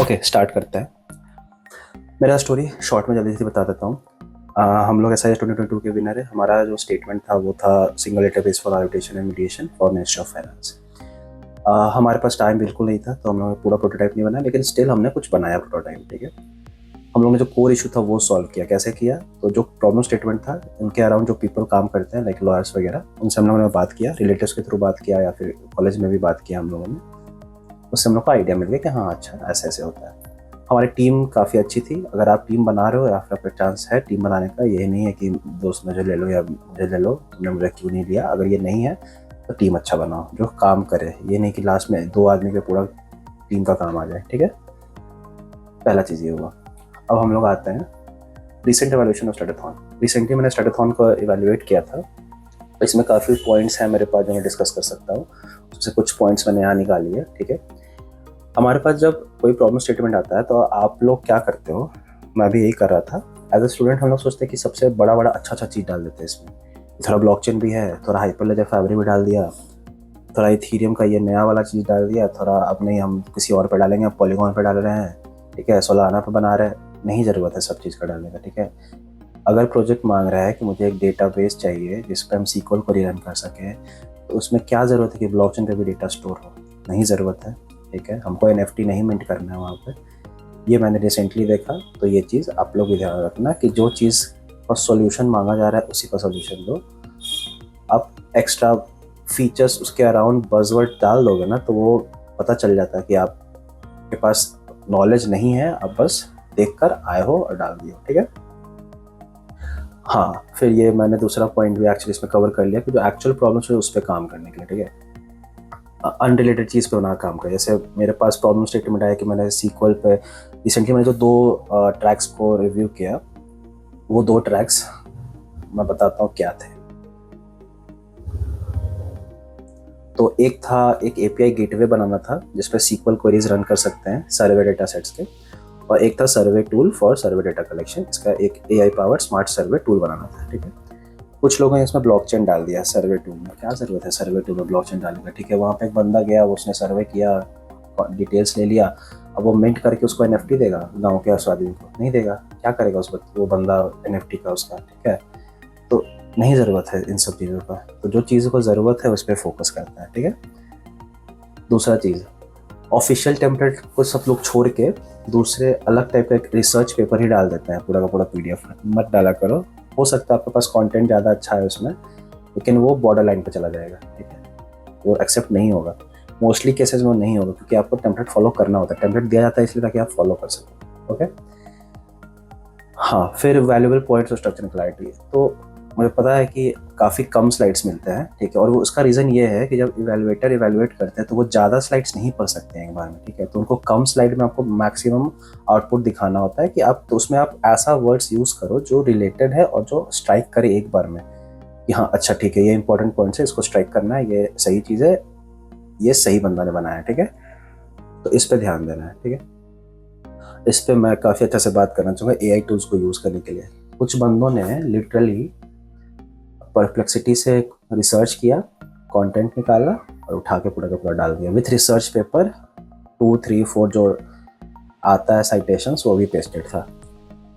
Okay, start करते हैं। मेरा स्टोरी शॉर्ट में जल्दी से बता देता हूँ। हम लोग एसआईएस 2022 के विनर है। हमारा जो स्टेटमेंट था वो था single database for arbitration and mediation for ministry of finance. हमारे पास टाइम बिल्कुल नहीं था, तो हम लोगों ने पूरा प्रोटोटाइप नहीं बनाया, लेकिन स्टिल हमने कुछ बनाया प्रोटोटाइप। ठीक है, हम लोगों ने जो कोर इशू था वो सॉल्व किया। कैसे किया? तो जो प्रॉब्लम स्टेटमेंट था, उनके अराउंड जो पीपल काम करते हैं लाइक लॉयर्स वगैरह, उनसे हम लोगों ने बात किया, रिलेटिव्स के थ्रू बात किया या फिर कॉलेज में भी बात किया हम लोगों ने। उससे हम लोग को आइडिया मिल गया कि हाँ अच्छा ऐसे ऐसे होता है। हमारी टीम काफ़ी अच्छी थी। अगर आप टीम बना रहे हो या फिर आपका चांस है टीम बनाने का, ये नहीं है कि दोस्त मुझे ले लो या मुझे ले लो, तुमने मुझे क्यों नहीं लिया। अगर ये नहीं है तो टीम अच्छा बनाओ जो काम करे, ये नहीं कि लास्ट में 2 आदमी पे पूरा टीम का काम आ जाए। ठीक है, पहला चीज़ ये हुआ। अब हम लोग आते हैं रिसेंट एवेल्यूशन ऑफ स्टडीथॉन। रिसेंटली मैंने स्टडीथॉन को इवेल्युएट किया था। इसमें काफ़ी पॉइंट्स हैं मेरे पास जो मैं डिस्कस कर सकता हूँ। उससे कुछ पॉइंट्स मैंने यहाँ निकाली है। ठीक है, हमारे पास जब कोई प्रॉब्लम स्टेटमेंट आता है तो आप लोग क्या करते हो, मैं भी यही कर रहा था एज अ स्टूडेंट। हम लोग सोचते हैं कि सबसे बड़ा अच्छा चीज़ डाल देते हैं इसमें। थोड़ा ब्लॉकचेन भी है, थोड़ा हाइपरलेजर फैब्रिक भी डाल दिया, थोड़ा इथीरियम का ये नया वाला चीज़ डाल दिया, थोड़ा अब नहीं हम किसी और पे डालेंगे, अब पॉलीगॉन पे डाल रहे हैं। ठीक है, सोलाना पे बना रहे हैं। नहीं ज़रूरत है सब चीज़ का डालने का। ठीक है, अगर प्रोजेक्ट मांग रहा है कि मुझे एक डेटाबेस चाहिए जिस पर हम सीक्वल को रन कर सकें, तो उसमें क्या ज़रूरत है कि ब्लॉकचेन पे भी डेटा स्टोर हो? नहीं ज़रूरत है। ठीक है, हमको NFT नहीं मिंट करना है वहाँ पे। ये मैंने रिसेंटली देखा, तो ये चीज़ आप लोग भी ध्यान रखना कि जो चीज़ का सॉल्यूशन मांगा जा रहा है उसी का सॉल्यूशन दो। आप एक्स्ट्रा फीचर्स उसके अराउंड बज़वर्ड डाल दोगे ना, तो वो पता चल जाता है कि आपके पास नॉलेज नहीं है, आप बस देख कर आए हो और डाल दिए। ठीक है, हाँ, फिर ये मैंने दूसरा पॉइंट भी एक्चुअली इसमें कवर कर लिया कि जो एक्चुअल प्रॉब्लम्स है उस पर काम करने के लिए। ठीक है, अनरिलेटेड चीज़ पे ना काम करें। जैसे मेरे पास प्रॉब्लम स्टेटमेंट आया कि मैंने सीक्वल पे रिसेंटली मैंने जो 2 ट्रैक्स को रिव्यू किया, वो 2 ट्रैक्स मैं बताता हूँ क्या थे। तो एक था, एक API गेटवे बनाना था जिस पर सीक्वल क्वेरीज रन कर सकते हैं सर्वे डेटा सेट्स के, और एक था survey tool for survey data collection. इसका एक AI powered smart survey tool बनाना था। ठीक है, कुछ लोगों ने इसमें ब्लॉकचेन डाल दिया सर्वे टूल में। क्या ज़रूरत है सर्वे टूल में ब्लॉकचेन डालने का? ठीक है, वहाँ पे एक बंदा गया, उसने सर्वे किया, डिटेल्स ले लिया, अब वो मिंट करके उसको NFT देगा गाँव के आदमी को? नहीं देगा। क्या करेगा वो बंदा NFT का उसका? ठीक है, तो नहीं ज़रूरत है इन सब चीज़ों का। तो जो चीज़ों को ज़रूरत है उस पर फोकस करता है। ठीक है, दूसरा चीज़, ऑफिशियल टेम्पलेट को सब लोग छोड़ के दूसरे अलग टाइप का एक रिसर्च पेपर ही डाल देते हैं। पूरा का पूरा PDF मत डाला करो। हो सकता है आपके पास कंटेंट ज़्यादा अच्छा है उसमें, लेकिन वो बॉर्डर लाइन पे चला जाएगा। ठीक है, वो एक्सेप्ट नहीं होगा। मोस्टली केसेस में नहीं होगा, क्योंकि आपको टेम्पलेट फॉलो करना होता है। टेम्पलेट दिया जाता है इसलिए ताकि आप फॉलो कर सकें। ओके, हाँ, फिर वैल्यूएबल पॉइंट्स और स्ट्रक्चर क्लैरिटी। तो मुझे पता है कि काफ़ी कम स्लाइड्स मिलते हैं। ठीक है, और वो उसका रीज़न ये है कि जब इवैल्यूएटर इवैल्यूएट करते हैं तो वो ज़्यादा स्लाइड्स नहीं पढ़ सकते हैं एक बार में। ठीक है, तो उनको कम स्लाइड में आपको मैक्सिमम आउटपुट दिखाना होता है कि आप, तो उसमें आप ऐसा वर्ड्स यूज़ करो जो रिलेटेड है और जो स्ट्राइक करे एक बार में कि हाँ अच्छा ठीक है, ये इंपॉर्टेंट पॉइंट्स है, इसको स्ट्राइक करना है, ये सही चीज़ है, ये सही बंदा ने बनाया है। ठीक है, तो इस पर ध्यान देना है। ठीक है, इस पर मैं काफ़ी अच्छा से बात करना चाहूँगा AI टूल्स को यूज़ करने के लिए। कुछ बंदों ने लिटरली परप्लेक्सिटी से रिसर्च किया, कंटेंट निकाला और उठा के पूरा का पूरा डाल दिया विथ रिसर्च पेपर 2, 3, 4 जो आता है साइटेशंस, वो भी पेस्टेड था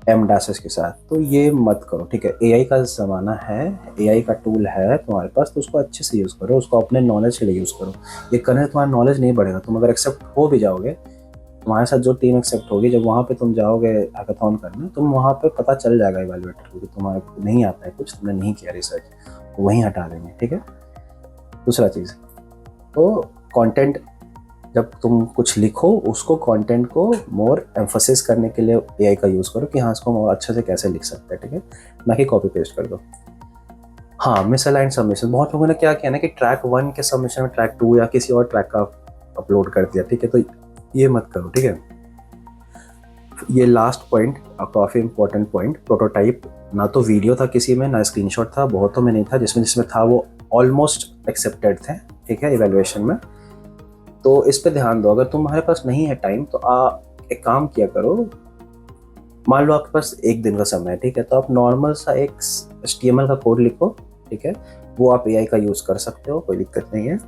M-डैशेस के साथ। तो ये मत करो। ठीक है, AI का ज़माना है, AI का टूल है तुम्हारे पास, तो उसको अच्छे से यूज़ करो, उसको अपने नॉलेज के लिए यूज़ करो। ये करने से तुम्हारा नॉलेज नहीं बढ़ेगा। तुम अगर एक्सेप्ट हो भी जाओगे, तुम्हारे साथ जो टीम एक्सेप्ट होगी, जब वहाँ पे तुम जाओगे हैकाथॉन करने, तुम वहाँ पे पता चल जाएगा इवैल्यूएटर को कि तुम्हारे नहीं आता है कुछ, तुमने नहीं किया रिसर्च, तो वहीं हटा देंगे। ठीक है, दूसरा चीज़, तो कंटेंट, जब तुम कुछ लिखो उसको कंटेंट को मोर एम्फोसिस करने के लिए AI का यूज़ करो कि हाँ इसको और अच्छे से कैसे लिख सकते हैं। ठीक है, ना कि कॉपी पेस्ट कर दो। हाँ, मिसअलाइंड सबमिशन। बहुत लोगों ने क्या किया ना कि ट्रैक 1 के सबमिशन में ट्रैक 2 या किसी और ट्रैक का अपलोड कर दिया। ठीक है, तो ये मत करो। ठीक है, ये लास्ट पॉइंट काफ़ी इंपॉर्टेंट पॉइंट, प्रोटोटाइप ना तो वीडियो था किसी में, ना स्क्रीनशॉट था, बहुतों में नहीं था। जिसमें था वो ऑलमोस्ट एक्सेप्टेड थे। ठीक है, इवैल्यूएशन में। तो इस पे ध्यान दो। अगर तुम्हारे पास नहीं है टाइम तो एक काम किया करो, मान लो आपके पास 1 दिन का समय है। ठीक है, तो आप नॉर्मल सा एक HTML का कोड लिखो। ठीक है, वो आप AI का यूज़ कर सकते हो, कोई दिक्कत नहीं है।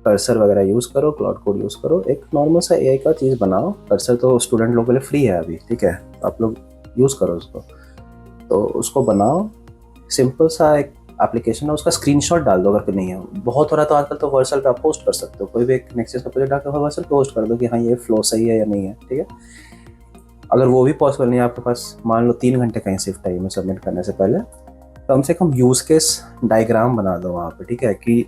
कर्सर वगैरह यूज़ करो, क्लाउड कोड यूज़ करो, एक नॉर्मल सा एआई का चीज़ बनाओ। कर्सर तो स्टूडेंट लोगों के लिए फ्री है अभी, ठीक है, तो आप लोग यूज़ करो उसको। तो उसको बनाओ, सिंपल सा एक एप्लीकेशन है, उसका स्क्रीनशॉट डाल दो अगर नहीं है। बहुत हो रहा है तो आजकल तो वर्सल पे आप पोस्ट कर सकते हो, कोई भी एक नेक्स्ट का प्रोजेक्ट डालकर वर्सल पोस्ट कर दो कि हाँ ये फ्लो सही है या नहीं है, ठीक है। अगर वो भी पॉसिबल नहीं है आपके पास, मान लो 3 घंटे कहीं सिर्फ टाइम है सबमिट करने से पहले, कम से कम यूज़ केस डायग्राम बना दो वहाँ पे, ठीक है, कि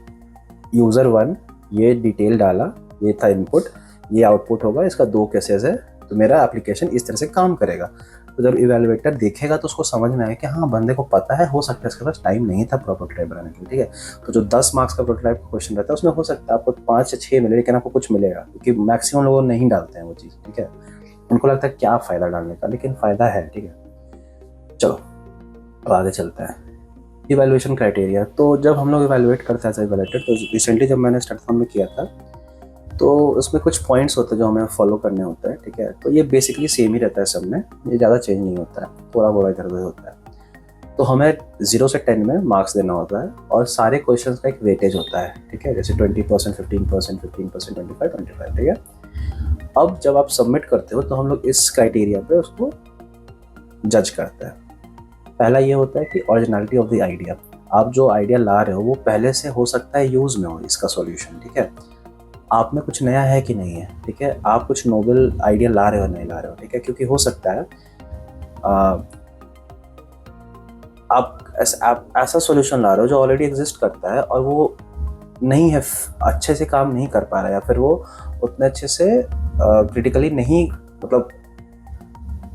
यूज़र 1 ये डिटेल डाला, ये था इनपुट, ये आउटपुट होगा, इसका 2 केसेस है, तो मेरा एप्लीकेशन इस तरह से काम करेगा। तो जब इवैल्यूएटर देखेगा तो उसको समझ में आए कि हाँ बंदे को पता है, हो सकता है इसके पास टाइम नहीं था प्रोटोटाइप बनाने के लिए, ठीक है। तो जो 10 मार्क्स का प्रोटोटाइप का क्वेश्चन रहता है उसमें हो सकता है आपको 5 या 6 मिले, लेकिन आपको कुछ मिलेगा, क्योंकि मैक्सिमम लोग नहीं डालते हैं वो चीज़, ठीक है। उनको लगता है क्या फ़ायदा डालने का, लेकिन फ़ायदा है, ठीक है। चलो अब आगे चलते हैं। इवैल्यूएशन क्राइटेरिया, तो जब हम लोग इवैल्यूएट करते हैं एज इवैल्यूएटर, तो रिसेंटली जब मैंने स्टार्टफॉर्म में किया था तो उसमें कुछ पॉइंट्स होते हैं जो हमें फॉलो करने होते हैं, ठीक है। तो ये बेसिकली सेम ही रहता है सब में, ये ज़्यादा चेंज नहीं होता है, थोड़ा बहुत इधर उधर होता है। तो हमें 0 से 10 में मार्क्स देना होता है, और सारे क्वेश्चन का एक वेटेज होता है, ठीक है, जैसे 20%, 15%, 15%, 25, 25, ठीक है। अब जब आप सबमिट करते हो तो हम लोग इस क्राइटेरिया पे उसको जज करते हैं। पहला ये होता है कि ओरिजिनलिटी ऑफ द आइडिया, आप जो आइडिया ला रहे हो वो पहले से हो सकता है यूज़ में हो इसका सॉल्यूशन, ठीक है। आप में कुछ नया है कि नहीं है, ठीक है, आप कुछ नोबल आइडिया ला रहे हो नहीं ला रहे हो, ठीक है, क्योंकि हो सकता है आप ऐसा सॉल्यूशन ला रहे हो जो ऑलरेडी एग्जिस्ट करता है और वो नहीं है, अच्छे से काम नहीं कर पा रहा है, या फिर वो उतने अच्छे से क्रिटिकली नहीं, मतलब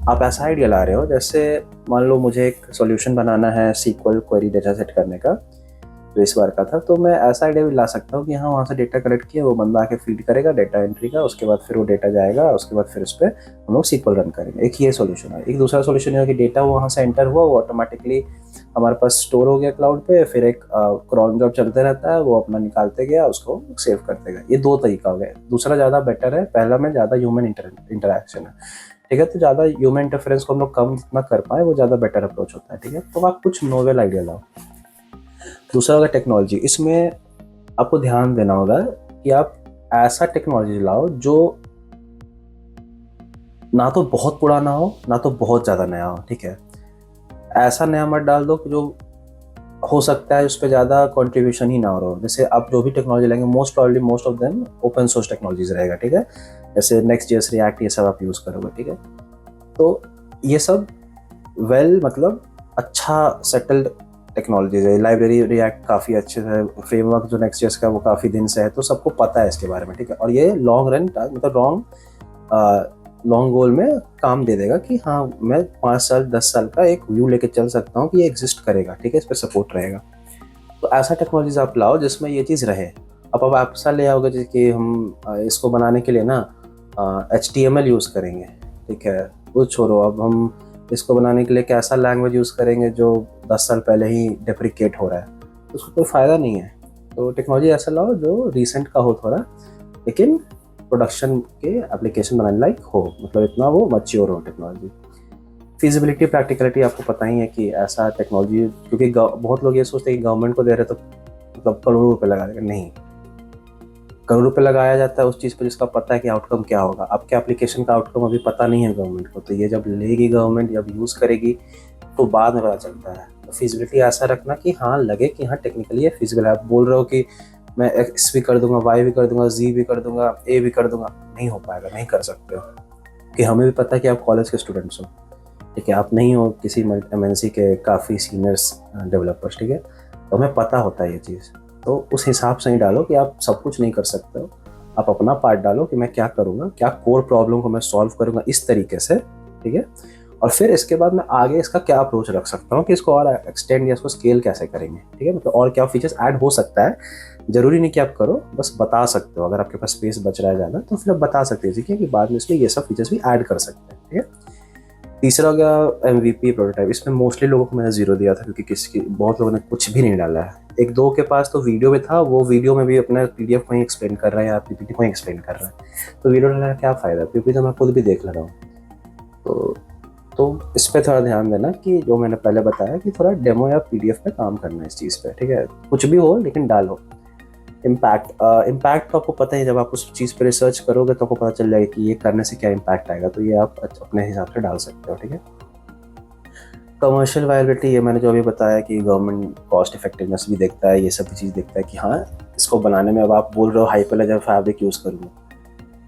आप ऐसा आइडिया ला रहे हो, जैसे मान लो मुझे एक सॉल्यूशन बनाना है सीक्वल क्वेरी डेटा सेट करने का, जो इस बार का था, तो मैं ऐसा आइडिया भी ला सकता हूँ कि हाँ वहाँ से डेटा कलेक्ट किया, वो बंदा आके फीड करेगा डेटा एंट्री का, उसके बाद फिर वो डेटा जाएगा, उसके बाद फिर उस पर हम लोग सीक्वल रन करेंगे। एक ये सॉल्यूशन है। एक दूसरा सॉल्यूशन ये है कि डेटा वहाँ से एंटर हुआ, वो ऑटोमेटिकली हमारे पास स्टोर हो गया क्लाउड पे, फिर एक क्रॉन जॉब चलते रहता है, वो अपना निकालते गया, उसको सेव करते गया। ये 2 तरीका हो गया। दूसरा ज़्यादा बेटर है, पहला में ज़्यादा ह्यूमन इंटरेक्शन है, ठीक है, तो ज़्यादा ह्यूमन इंटरफेरेंस को हम लोग कम जितना कर पाए वो ज़्यादा बेटर अप्रोच होता है, ठीक है। तो आप कुछ नोवेल आइडिया लाओ। दूसरा होगा टेक्नोलॉजी। इसमें आपको ध्यान देना होगा कि आप ऐसा टेक्नोलॉजी लाओ जो ना तो बहुत पुराना हो ना तो बहुत ज़्यादा नया हो, ठीक है। ऐसा नया मत डाल दो कि जो हो सकता है उस पर ज़्यादा कंट्रीब्यूशन ही ना हो रहा हो। जैसे आप जो भी टेक्नोलॉजी लेंगे most of them open source technologies रहेगा, ठीक है, जैसे नेक्स्ट.जेएस, रिएक्ट, ये सब आप यूज़ करोगे, ठीक है। तो ये सब मतलब अच्छा सेटल्ड टेक्नोलॉजीज है। लाइब्रेरी रिएक्ट काफ़ी अच्छे है, फ्रेमवर्क जो नेक्स्ट.जेएस का वो काफ़ी दिन से है, तो सबको पता है इसके बारे में, ठीक है। और ये लॉन्ग रन मतलब लॉन्ग गोल में काम दे देगा कि हाँ मैं 5 साल 10 साल का एक व्यू लेके चल सकता हूँ कि ये एग्जिस्ट करेगा, ठीक है, इस पर सपोर्ट रहेगा। तो ऐसा टेक्नोलॉजीज आप लाओ जिसमें ये चीज़ रहे। अब आप ऐसा ले आओगे जैसे कि हम इसको बनाने के लिए ना HTML यूज़ करेंगे, ठीक है, वो छोड़ो, अब हम इसको बनाने के लिए कैसा लैंग्वेज यूज़ करेंगे जो 10 साल पहले ही डेप्रिकेट हो रहा है, तो उसको कोई फ़ायदा नहीं है। तो टेक्नोलॉजी ऐसा लाओ जो रिसेंट का हो थोड़ा, लेकिन प्रोडक्शन के एप्लीकेशन बनाने लायक हो, मतलब इतना वो मैच्योर हो टेक्नोलॉजी। फिजिबिलिटी, प्रैक्टिकलिटी, आपको पता ही है कि ऐसा टेक्नोलॉजी, क्योंकि बहुत लोग ये सोचते हैं कि गवर्नमेंट को दे रहे तो मतलब करोड़ों रुपये लगा देगा, नहीं, करोड़ रुपये लगाया जाता है उस चीज़ पर जिसका पता है कि आउटकम क्या होगा। आपके एप्लीकेशन का आउटकम अभी पता नहीं है गवर्नमेंट को, तो ये जब लेगी गवर्नमेंट, जब यूज़ करेगी तो बाद में पता चलता है। तो फिजिबिलिटी ऐसा रखना कि हाँ लगे कि हाँ टेक्निकली ये फिजिबल है। आप बोल रहे हो कि मैं एक्स भी कर दूंगा, वाई भी कर दूंगा, जी भी कर दूंगा, ए भी कर दूंगा, नहीं हो पाएगा, नहीं कर सकते हो, कि हमें भी पता है कि आप कॉलेज के स्टूडेंट्स हो, ठीक है, आप नहीं हो किसी MNC के काफ़ी सीनियर्स डेवलपर्स, ठीक है, तो हमें पता होता है ये चीज़। तो उस हिसाब से ही डालो कि आप सब कुछ नहीं कर सकते हो, आप अपना पार्ट डालो कि मैं क्या करूँगा, क्या कोर प्रॉब्लम को मैं सॉल्व करूँगा इस तरीके से, ठीक है। और फिर इसके बाद मैं आगे इसका क्या अप्रोच रख सकता हूँ कि इसको और एक्सटेंड या इसको स्केल कैसे करेंगे, ठीक है, मतलब और क्या फीचर्स ऐड हो सकता है। ज़रूरी नहीं कि आप करो, बस बता सकते हो। अगर आपके पास स्पेस बच रहा है ज़्यादा तो फिर आप बता सकते हैं कि बाद में इसमें ये सब फीचर्स भी ऐड कर सकते हैं, ठीक है। तीसरा हो गया MVP प्रोटोटाइप। इसमें मोस्टली लोगों को मैंने 0 दिया था, क्योंकि बहुत लोगों ने कुछ भी नहीं डाला है। 1-2 के पास तो वीडियो में था, वो वीडियो में भी अपना PDF को ही एक्सप्लेन कर रहा है या PPT को ही एक्सप्लेन कर रहा है, तो वीडियो डालने का क्या फ़ायदा, PPT तो मैं खुद भी देख ले रहा हूँ। तो इस पर थोड़ा ध्यान देना कि जो मैंने पहले बताया कि थोड़ा डेमो या PDF पे काम करना है इस चीज़ पे, ठीक है, कुछ भी हो लेकिन डालो। इम्पैक्ट तो आपको पता ही, जब आप उस चीज़ पे रिसर्च करोगे तो आपको पता चल जाएगा कि ये करने से क्या इम्पैक्ट आएगा, तो ये आप अपने हिसाब से डाल सकते हो, ठीक है। कमर्शियल वायबिलिटी, ये मैंने जो अभी बताया कि गवर्नमेंट कॉस्ट इफेक्टिवनेस भी देखता है, ये सब भी चीज़ देखता है कि हाँ इसको बनाने में, अब आप बोल रहे हो हाइपरलेजर फैब्रिक यूज़ करूँगा,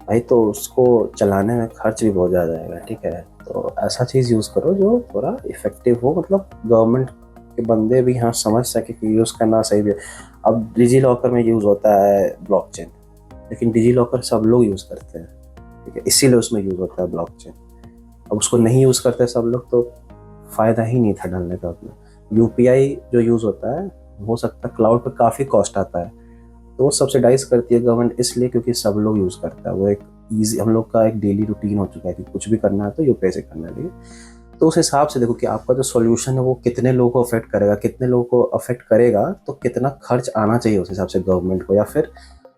भाई तो उसको चलाने में खर्च भी बहुत ज़्यादा आएगा, ठीक है। तो ऐसा चीज़ यूज़ करो जो थोड़ा इफेक्टिव हो, मतलब गवर्नमेंट के बंदे भी हाँ समझ सके कि यूज़ करना सही भी है। अब डिजी लॉकर में यूज़ होता है ब्लॉकचेन, लेकिन डिजी लॉकर सब लोग यूज़ करते हैं, ठीक है, इसीलिए उसमें यूज़ होता है ब्लॉकचेन। अब उसको नहीं यूज़ करते सब लोग तो फ़ायदा ही नहीं था डालने का अपना। यूपीआई जो यूज़ होता है, हो सकता है क्लाउड पे काफ़ी कॉस्ट आता है, तो वो सब्सिडाइज करती है गवर्नमेंट, इसलिए क्योंकि सब लोग यूज़ करता है। वो एक ईजी, हम लोग का एक डेली रूटीन हो चुका है कि कुछ भी करना है तो यूपीआई से करना है, ठीक है। तो उस हिसाब से देखो कि आपका जो सॉल्यूशन है वो कितने लोगों को अफेक्ट करेगा, कितने लोगों को अफेक्ट करेगा, तो कितना खर्च आना चाहिए उस हिसाब से गवर्नमेंट को, या फिर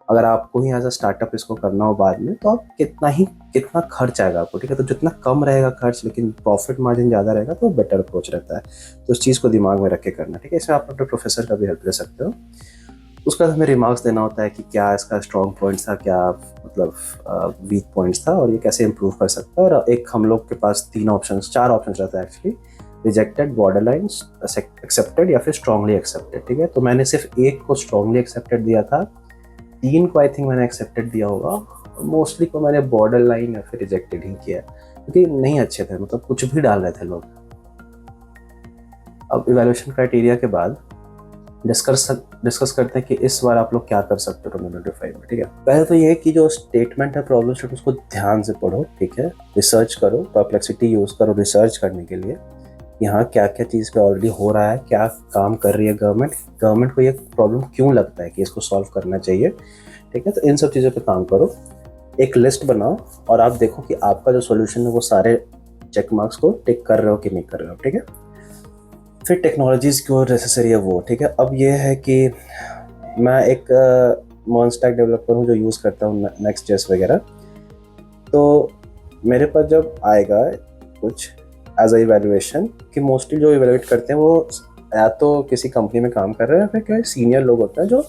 अगर आपको ही एज अ स्टार्टअप इसको करना हो बाद में, तो आप कितना खर्च आएगा आपको, ठीक है। तो जितना कम रहेगा खर्च लेकिन प्रॉफिट मार्जिन ज़्यादा रहेगा तो बेटर अप्रोच रहता है। तो उस चीज़ को दिमाग में रख के करना, ठीक है। इसमें आप अपने प्रोफेसर का भी हेल्प ले सकते हो। उसका हमें रिमार्क्स देना होता है कि क्या इसका स्ट्रॉन्ग पॉइंट्स था, क्या मतलब वीक पॉइंट्स था, और ये कैसे इम्प्रूव कर सकता है। और एक हम लोग के पास 4 ऑप्शन रहता है actually, rejected, border lines, accepted या फिर स्ट्रांगली एक्सेप्टेड, ठीक है। तो मैंने सिर्फ एक को स्ट्रांगली एक्सेप्टेड दिया था, 3 को आई थिंक मैंने एक्सेप्टेड दिया होगा, मोस्टली को मैंने बॉर्डर लाइन या फिर रिजेक्टेड ही किया, क्योंकि नहीं अच्छे थे, मतलब कुछ भी डाल रहे थे लोग। अब इवैल्यूएशन क्राइटेरिया के बाद डिस्कस करते हैं कि इस बार आप लोग क्या कर सकते हो 2025 में, ठीक है। पहले तो ये है कि जो स्टेटमेंट है, प्रॉब्लम स्टेटमेंट, उसको ध्यान से पढ़ो, ठीक है। रिसर्च करो, परप्लेक्सिटी यूज़ करो रिसर्च करने के लिए, यहाँ क्या क्या चीज़ पे ऑलरेडी हो रहा है, क्या काम कर रही है गवर्नमेंट को ये प्रॉब्लम क्यों लगता है कि इसको सॉल्व करना चाहिए, ठीक है। तो इन सब चीज़ों पे काम करो, एक लिस्ट बनाओ और आप देखो कि आपका जो सॉल्यूशन है वो सारे चेक मार्क्स को टिक कर रहे हो कि नहीं कर रहे हो, ठीक है। फिर टेक्नोलॉजीज़ क्यों नेसेसरी है वो, ठीक है। अब ये है कि मैं एक मॉन स्टैक डेवलपर हूँ जो यूज़ करता हूँ नेक्स्ट.जेएस वगैरह, तो मेरे पास जब आएगा कुछ एज अ इवैल्यूएशन, कि मोस्टली जो इवैल्यूएट करते हैं वो या तो किसी कंपनी में काम कर रहे हैं, फिर क्या सीनियर लोग होते हैं जो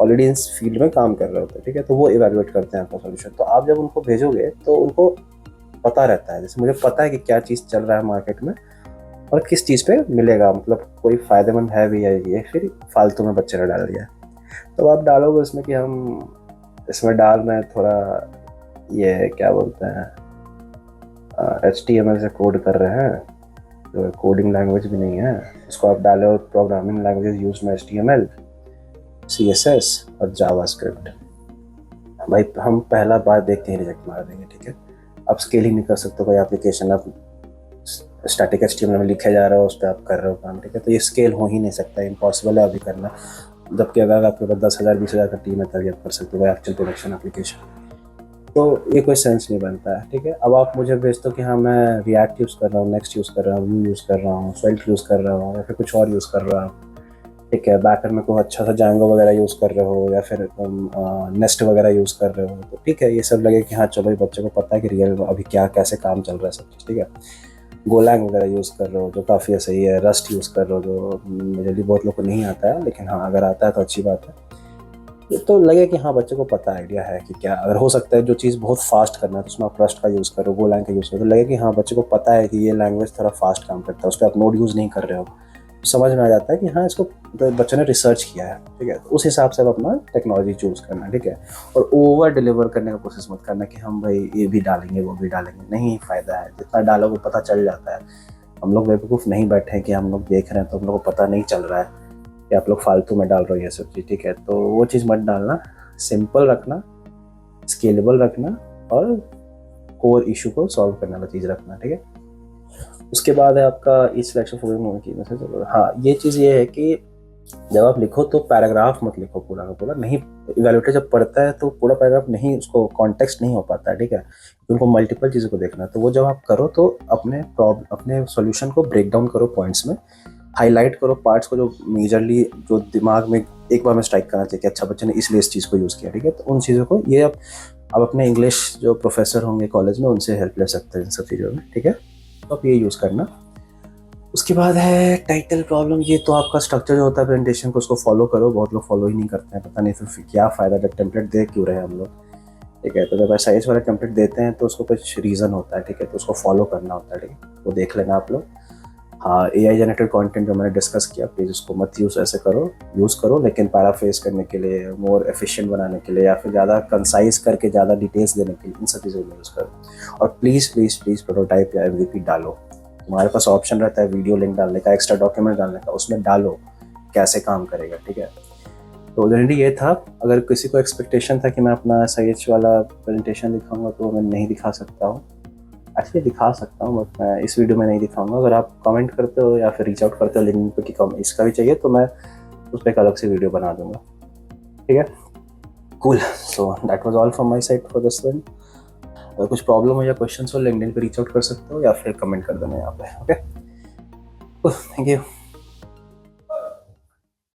ऑलरेडी इस फील्ड में काम कर रहे होते हैं, ठीक है। तो वो इवैल्यूएट करते हैं आपका सॉल्यूशन। तो आप जब उनको भेजोगे तो उनको पता रहता है, जैसे मुझे पता है कि क्या चीज़ चल रहा है मार्केट में और किस चीज़ पे मिलेगा, मतलब कोई फ़ायदेमंद है भी है, ये फिर फालतू में बच्चे ने डाल दिया। तो आप डालोगे उसमें कि हम इसमें डाल रहे हैं थोड़ा, ये क्या बोलते हैं, HTML से कोड कर रहे हैं, तो कोडिंग लैंग्वेज भी नहीं है, उसको आप डालो प्रोग्रामिंग लैंग्वेज यूज में HTML, CSS और जावास्क्रिप्ट। भाई हम पहला बार देखते ही रिजेक्ट मार देंगे, ठीक है। आप स्केल ही नहीं कर सकते कोई एप्लीकेशन, आप स्टैटिक HTML में लिखे जा रहे हो, उस पर आप कर रहे हो काम, ठीक है। तो ये स्केल हो ही नहीं सकता, इम्पॉसिबल है अभी करना। जबकि अगर आपके पास 10,000 20,000 का टीम है तभी आप कर सकते हो एक्चुअल प्रोडक्शन एप्लीकेशन, तो ये कोई सेंस नहीं बनता है, ठीक है। अब आप मुझे भेज दो कि हाँ मैं रिएक्ट यूज़ कर रहा हूँ, नेक्स्ट यूज़ कर रहा हूँ, व्यू यूज़ कर रहा हूँ, स्वेल्ट यूज़ कर रहा हूँ, या फिर कुछ और यूज़ कर रहा हूँ, ठीक है। बैकएंड में कोई अच्छा सा जांगो वगैरह यूज़ कर रहे हो, या फिर नेस्ट वगैरह यूज़ कर रहे हो, तो ठीक है, ये सब लगे कि हाँ चलो ये बच्चे को पता है कि रियल अभी क्या कैसे काम चल रहा है सब चीज़, ठीक है। गोलैंग वगैरह यूज़ कर रहे हो जो काफ़ी सही है, रस्ट यूज़ कर रहे हो जो मेरे लिए बहुत लोग को नहीं आता है, लेकिन हाँ अगर आता है तो अच्छी बात है। ये तो लगे कि हाँ बच्चे को पता आइडिया है कि क्या, अगर हो सकता है जो चीज़ बहुत फास्ट करना है तो उसमें आप रस्ट का यूज़ करो, गोलैंग का यूज़ करो, तो लगे कि हाँ बच्चे को पता है कि ये लैंग्वेज थोड़ा फास्ट काम करता है, उस पर आप नोड यूज़ नहीं कर रहे हो, तो समझ में आ जाता है कि हाँ इसको तो बच्चे ने रिसर्च किया है, ठीक है। तो उस हिसाब से आप अपना टेक्नोलॉजी चूज़ करना, ठीक है। और ओवर डिलीवर करने का कोशिश मत करना कि हम भाई ये भी डालेंगे वो भी डालेंगे, नहीं फ़ायदा है, जितना डालोगे पता चल जाता है। हम लोग बेवकूफ़ नहीं बैठे हैं कि हम लोग देख रहे हैं तो हम लोग को पता नहीं चल रहा है कि आप लोग फालतू में डाल रहे हो ये सब चीज़, ठीक है। तो वो चीज़ मत डालना, सिंपल रखना, स्केलेबल रखना और कोर इशू को सॉल्व करने वाला चीज़ रखना, ठीक है। उसके बाद है आपका ई सिलेक्शन फोकस की मैसेज। हाँ ये चीज़ ये है कि जब आप लिखो तो पैराग्राफ मत लिखो पूरा का पूरा, नहीं इवैल्यूएटर जब पढ़ता है तो पूरा पैराग्राफ नहीं, उसको कॉन्टेक्स्ट नहीं हो पाता है, ठीक है। उनको मल्टीपल चीज़ों को देखना है, तो वो जब आप करो तो अपने सॉल्यूशन को ब्रेक डाउन करो पॉइंट्स में, हाईलाइट करो पार्ट्स को जो मेजरली जो दिमाग में एक बार में स्ट्राइक करना चाहिए कि अच्छा बच्चे ने इसलिए इस चीज़ को यूज़ किया, ठीक है। तो उन चीज़ों को ये आप अपने इंग्लिश जो प्रोफेसर होंगे कॉलेज में उनसे हेल्प ले सकते हैं इन सब चीज़ों में, ठीक है। तो आप ये यूज़ करना। उसके बाद है टाइटल प्रॉब्लम। ये तो आपका स्ट्रक्चर जो होता है प्रेजेंटेशन को, उसको फॉलो करो। बहुत लोग फॉलो ही नहीं करते हैं, पता नहीं फिर क्या फ़ायदा जब टेम्पलेट दे क्यों रहे हैं हम लोग। ठीक है, तो जब साइज वाला टेम्पलेट देते हैं तो उसको कुछ रीज़न होता है, ठीक है, तो उसको फॉलो करना होता है, ठीक है, वो देख लेना आप लोग। हाँ, AI जनरेटेड कंटेंट जो मैंने डिस्कस किया, प्लीज़ उसको मत यूज़ ऐसे करो, यूज़ करो लेकिन पैराफ्रेज करने के लिए, मोर एफिशिएंट बनाने के लिए, या फिर ज़्यादा कंसाइज करके ज़्यादा डिटेल्स देने के लिए, इन सब चीज़ों में यूज़ करो। और प्लीज़ प्लीज़ प्लीज़ प्रोटोटाइप या MVP डालो। तुम्हारे पास ऑप्शन रहता है वीडियो लिंक डालने का, एक्स्ट्रा डॉक्यूमेंट डालने का, उसमें डालो कैसे काम करेगा, ठीक है। तो जनरली ये था। अगर किसी को एक्सपेक्टेशन था कि मैं अपना SIH वाला प्रेजेंटेशन दिखाऊंगा, तो मैं नहीं दिखा सकता हूँ। एक्चुअली दिखा सकता हूँ बट मैं इस वीडियो में नहीं दिखाऊंगा। अगर आप कमेंट करते हो या फिर रीच आउट करते हो लिंक पे कि कम इसका भी चाहिए, तो मैं उस पर एक अलग से वीडियो बना दूंगा, ठीक है। Cool. So that was all from my side for this one. अगर कुछ प्रॉब्लम हो या क्वेश्चन हो, लिंक्डइन पे रीच आउट कर सकते हो या फिर कमेंट कर देना यहाँ पे, ओके। Thank you.